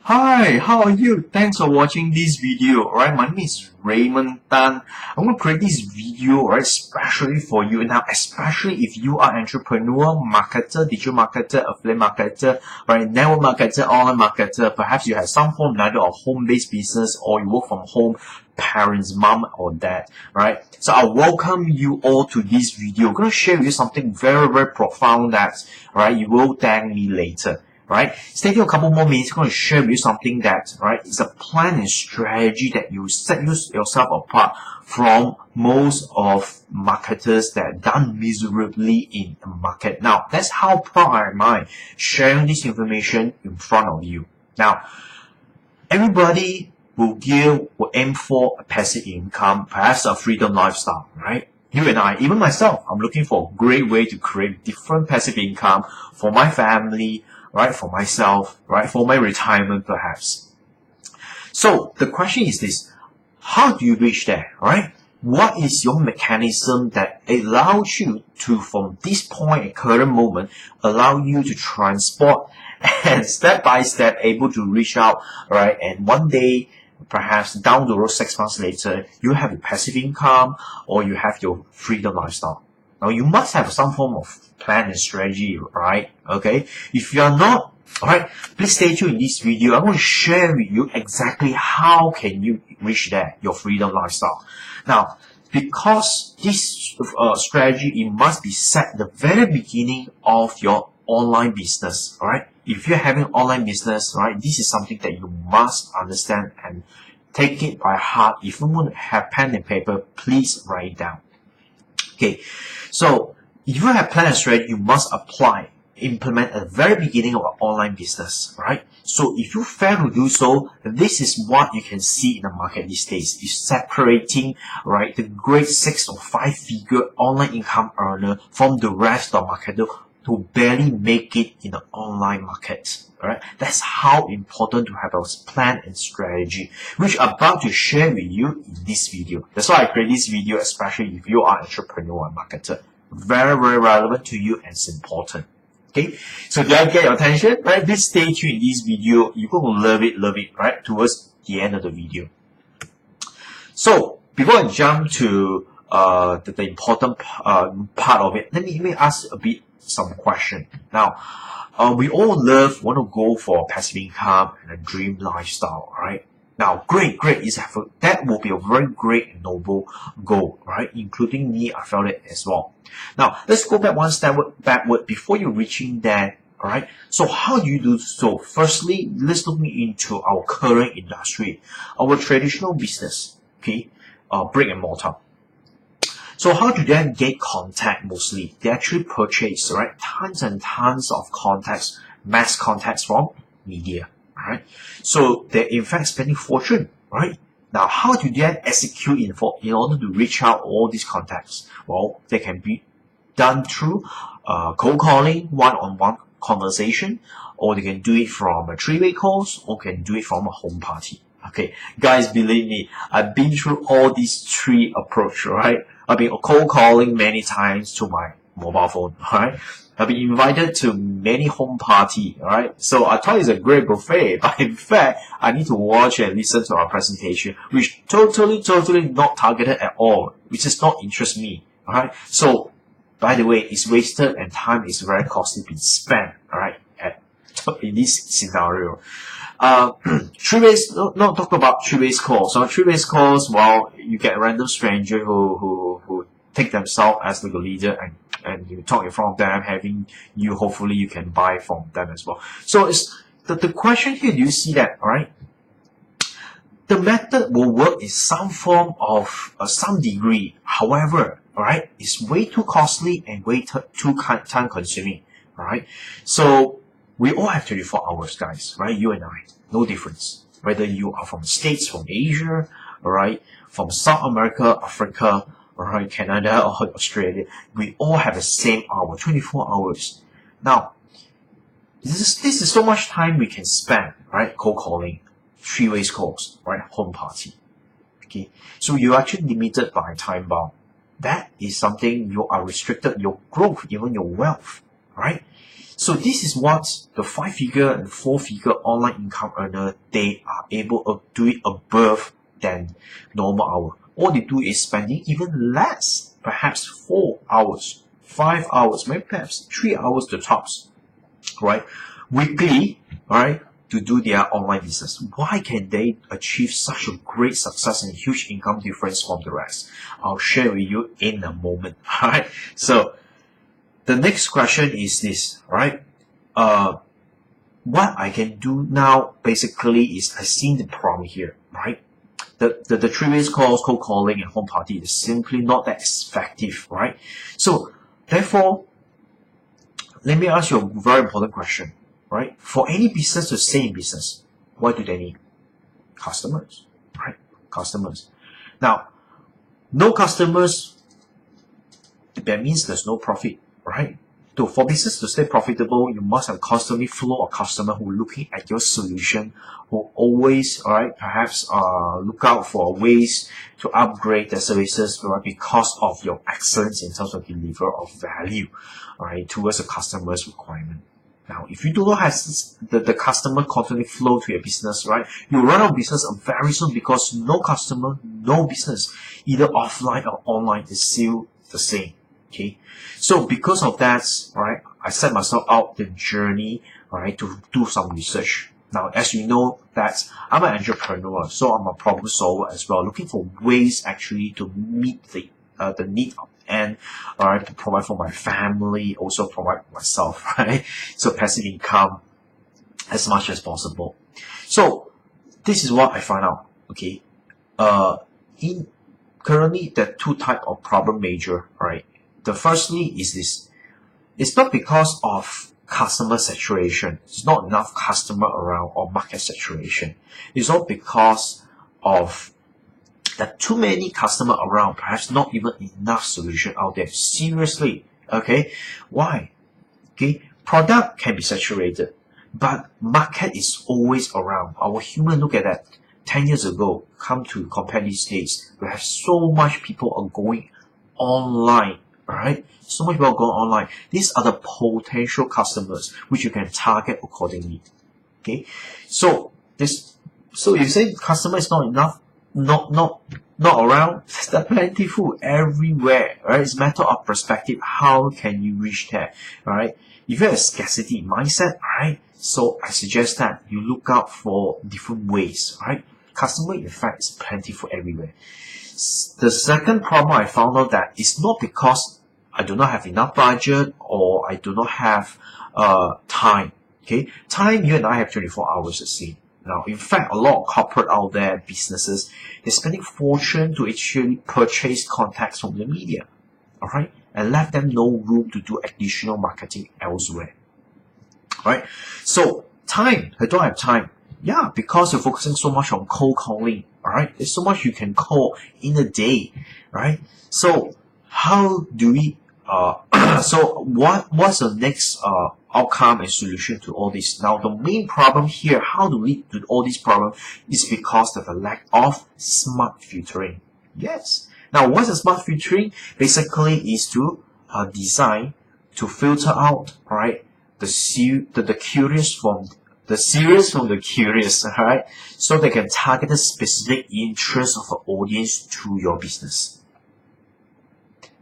Hi, how are you? Thanks for watching this video. Alright, my name is Raymond Tan. I'm going to create this video, right, especially for you now, especially if you are entrepreneur, marketer, digital marketer, affiliate marketer, right, network marketer, online marketer. Perhaps you have some form either of home-based business or you work from home, parents, mom or dad, right? So I welcome you all to this video. I'm going to share with you something very, very profound that, right, you will thank me later. Right, stay tuned a couple more minutes. I'm going to share with you something that, right, is a plan and strategy that you set yourself apart from most of marketers that done miserably in the market. Now, that's how proud am I sharing this information in front of you. Now, everybody will aim for a passive income, perhaps a freedom lifestyle, right? You and I, even myself, I'm looking for a great way to create different passive income for my family, right, for myself, right, for my retirement perhaps. So the question is this: how do you reach there, right? What is your mechanism that allows you to, from this point at current moment, allow you to transport and step by step able to reach out, right? And one day, perhaps down the road, 6 months later, you have a passive income or you have your freedom lifestyle. Now, you must have some form of plan and strategy, right? Okay. If you are not, alright, please stay tuned in this video. I'm going to share with you exactly how can you reach there, your freedom lifestyle. Now, because this strategy, it must be set at the very beginning of your online business, alright? If you're having online business, right, this is something that you must understand and take it by heart. If you want to have pen and paper, please write it down. Okay, so if you have plan and strategy, you must implement at the very beginning of an online business, right? So if you fail to do so, this is what you can see in the market these days. Is separating, right, the great 6 or 5-figure online income earner from the rest of the market to barely make it in the online market. Alright, that's how important to have a plan and strategy, which I'm about to share with you in this video. That's why I create this video, especially if you are an entrepreneur and marketer. Very, very relevant to you and it's important. Okay, so did I get your attention? Right, please stay tuned in this video. You're going to love it, right, towards the end of the video. So, before I jump to the important part of it, let me ask a bit some question. Now, we all want to go for passive income and a dream lifestyle, right? Now, great, that will be a very great and noble goal, right? Including me, I felt it as well. Now, let's go back one step backward before you're reaching that, alright? So how do you do so? Firstly, let's look into our current industry, our traditional business, okay? Brick and mortar. So how do they get contact mostly? They actually purchase, right, tons and tons of contacts, mass contacts from media, right? So they're in fact spending fortune, right? Now, how do they execute in order to reach out all these contacts? Well, they can be done through cold calling, one-on-one conversation, or they can do it from a 3-way calls, or can do it from a home party. Okay, guys, believe me, I've been through all these 3 approach, right? I've been cold calling many times to my mobile phone, right? I've been invited to many home party, right? So I thought it's a great buffet, but in fact, I need to watch and listen to our presentation, which totally not targeted at all, which does not interest me, alright? So, by the way, it's wasted and time is very costly being spent, alright, in this scenario. 3-ways, not talk about 3-ways calls. So 3-ways calls, well, you get a random stranger who take themselves as like a leader and you talk in front of them, having you, hopefully you can buy from them as well. So it's the question here, do you see that, alright? The method will work in some form of some degree. However, alright, it's way too costly and way too time consuming, alright? So we all have 24 hours, guys, right? You and I, no difference. Whether you are from States, from Asia, alright, from South America, Africa, alright, Canada, or Australia, we all have the same hour, 24 hours. Now, this is so much time we can spend, right? Cold calling, 3-ways calls, right? Home party. Okay, so you're actually limited by time bound. That is something you are restricted, your growth, even your wealth, right? So this is what the 5-figure and 4-figure online income earner, they are able to do it above than normal hour. All they do is spending even less, perhaps 4 hours, 5 hours, maybe perhaps 3 hours the tops, right? Weekly, right? To do their online business. Why can they achieve such a great success and huge income difference from the rest? I'll share with you in a moment. Alright, so the next question is this, right? What I can do now basically is I see the problem here, right? The 3 ways calls, cold calling, and home party is simply not that effective, right? So therefore, let me ask you a very important question. Right? For any business to stay in business, what do they need? Customers, right? Customers. Now, no customers, that means there's no profit, right? So for business to stay profitable, you must have constantly flow of customer who are looking at your solution, who always, alright, perhaps look out for ways to upgrade their services, right, because of your excellence in terms of deliver of value, alright, towards the customer's requirement. Now, if you do not have the customer constantly flow to your business, right, you run out of business very soon because no customer, no business, either offline or online, is still the same. Okay, so because of that, right, I set myself out the journey, right, to do some research. Now, as you know, that I'm an entrepreneur, so I'm a problem solver as well, looking for ways actually to meet the need and to provide for my family, also provide for myself, right? So passive income as much as possible. So this is what I found out. Okay, in currently there are 2 types of problem major, right? The firstly is this. It's not because of customer saturation. It's not enough customer around or market saturation. It's all because of there are too many customer around, perhaps not even enough solution out there. Seriously, okay? Why? Okay, product can be saturated, but market is always around. Our human look at that. 10 years ago, come to compare these days, we have so much people are going online. Alright, so much people going online. These are the potential customers which you can target accordingly. Okay, so you say customer is not enough, not around. They're plentiful everywhere. Right, it's a matter of perspective. How can you reach there? Alright, if you have a scarcity mindset, right, so I suggest that you look out for different ways. Right, customer in fact is plentiful everywhere. The second problem I found out that it's not because I do not have enough budget or I do not have time. Okay, time, you and I have 24 hours to see. Now, in fact, a lot of corporate out there, businesses, they're spending fortune to actually purchase contacts from the media, all right, and let them no room to do additional marketing elsewhere. All right, so time, I don't have time. Yeah, because you're focusing so much on cold calling. All right, there's so much you can call in a day. Right, so how do we so what's the next outcome and solution to all this? Now, the main problem here, how to lead to all these problems, is because of the lack of smart filtering. Yes. Now, what's the smart filtering? Basically, is to design to filter out, right, the curious from the serious from the curious, right? So they can target the specific interest of the audience to your business.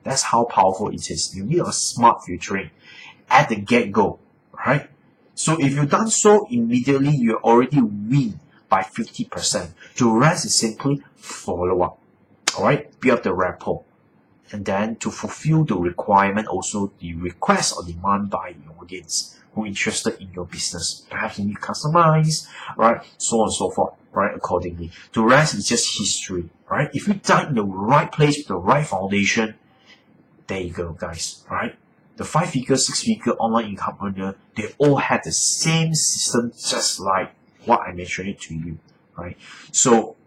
That's how powerful it is. You need a smart filtering at the get-go, right? So if you've done so immediately, you already win by 50%. The rest is simply follow up, all right? Build up the rapport. And then to fulfill the requirement, also the request or demand by the audience who are interested in your business. Perhaps you need to customize, right? So on and so forth, right? Accordingly. The rest is just history, right? If you done in the right place with the right foundation, there you go, guys. Right? The 5-figure, 6-figure online income earner, they all have the same system, just like what I mentioned it to you. Right? So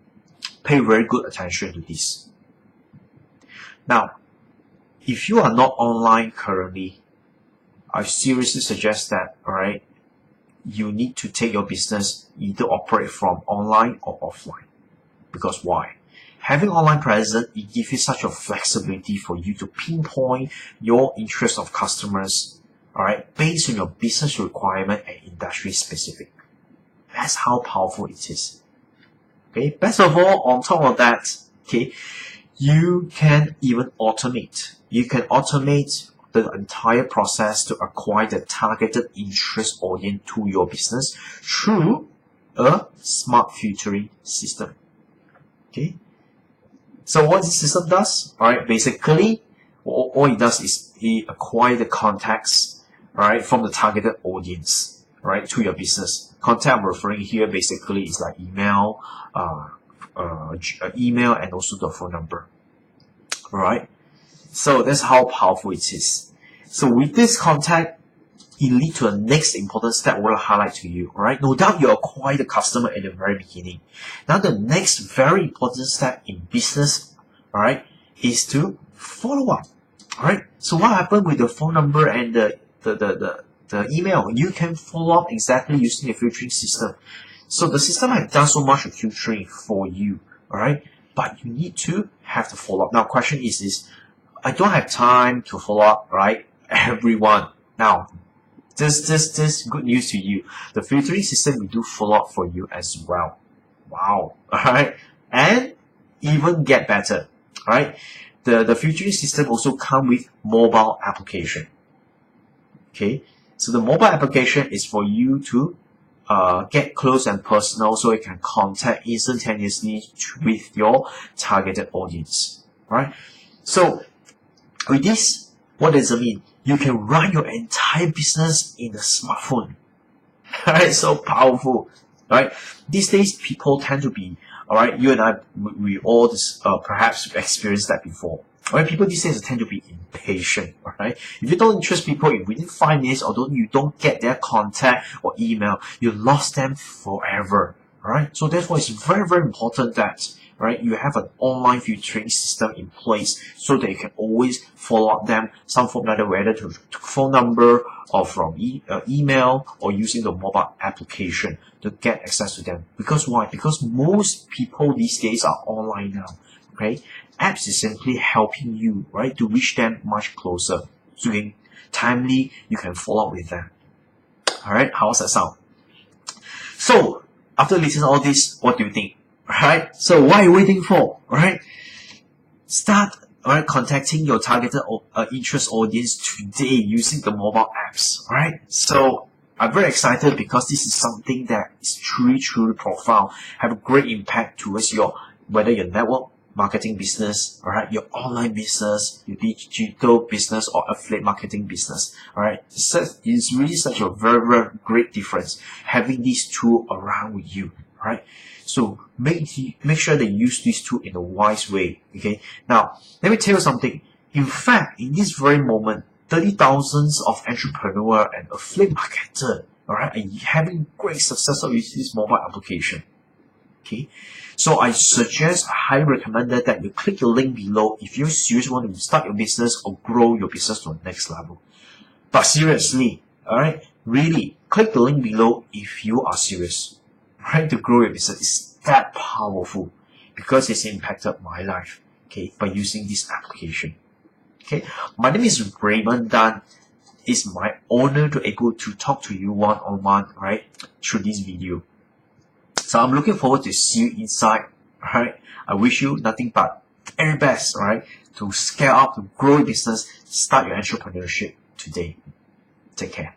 pay very good attention to this. Now, if you are not online currently, I seriously suggest that, alright, you need to take your business either operate from online or offline. Because why? Having online presence, it gives you such a flexibility for you to pinpoint your interest of customers, all right, based on your business requirement and industry specific. That's how powerful it is. Okay, best of all, on top of that, okay, you can even automate. You can automate the entire process to acquire the targeted interest audience to your business through a smart filtering system. Okay, so what this system does, all right, basically, all it does is it acquire the contacts, right, from the targeted audience, right, to your business. Contact I'm referring here basically is like email, email, and also the phone number. Alright, so that's how powerful it is. So with this contact, it leads to the next important step I will highlight to you. Alright, no doubt you acquire the customer at the very beginning. Now the next very important step in business, alright, is to follow up. Alright, so what happened with the phone number and the email? You can follow up exactly using the filtering system. So the system has done so much of filtering for you, alright, but you need to have the follow up. Now, question is I don't have time to follow up, right? Everyone. Now, this good news to you. The filtering system will do follow up for you as well. Wow, alright, and even get better, alright. The filtering system also comes with mobile application. Okay, so the mobile application is for you to get close and personal, so you can contact instantaneously with your targeted audience. Right? So with this, what does it mean? You can run your entire business in a smartphone. Right? So powerful. Right? These days, people tend to be, alright, you and I, we all perhaps experienced that before. Alright, people these days tend to be impatient. Alright, if you don't interest people in within 5 minutes, or you don't get their contact or email, you lost them forever. Alright, so therefore it's very, very important that, right, you have an online filtering system in place so that you can always follow up them, some form matter, whether to phone number or from email or using the mobile application to get access to them. Because why? Because most people these days are online now. Okay, apps is simply helping you, right, to reach them much closer. So you can timely, you can follow up with them. Alright, how's that sound? So after listening to all this, what do you think? Alright, so what are you waiting for? Alright, start contacting your targeted interest audience today using the mobile apps. Alright, so I'm very excited because this is something that is truly, truly profound, have a great impact towards whether your network marketing business, alright, your online business, your digital business, or affiliate marketing business. Alright, it's really such a very, very great difference having these two around with you. Alright, so make sure that you use these two in a wise way. Okay, now let me tell you something. In fact, in this very moment, 30,000 of entrepreneur and affiliate marketer, alright, are having great success with this mobile application. Okay, so I highly recommend that you click the link below if you seriously want to start your business or grow your business to the next level. But seriously, alright, really, click the link below if you are serious, right, to grow your business. It's that powerful because it's impacted my life, okay, by using this application. Okay, my name is Raymond Tan. It's my honor to able to talk to you one-on-one, right, through this video. So I'm looking forward to see you inside. Alright, I wish you nothing but very best, right, to scale up, to grow your business, start your entrepreneurship today. Take care.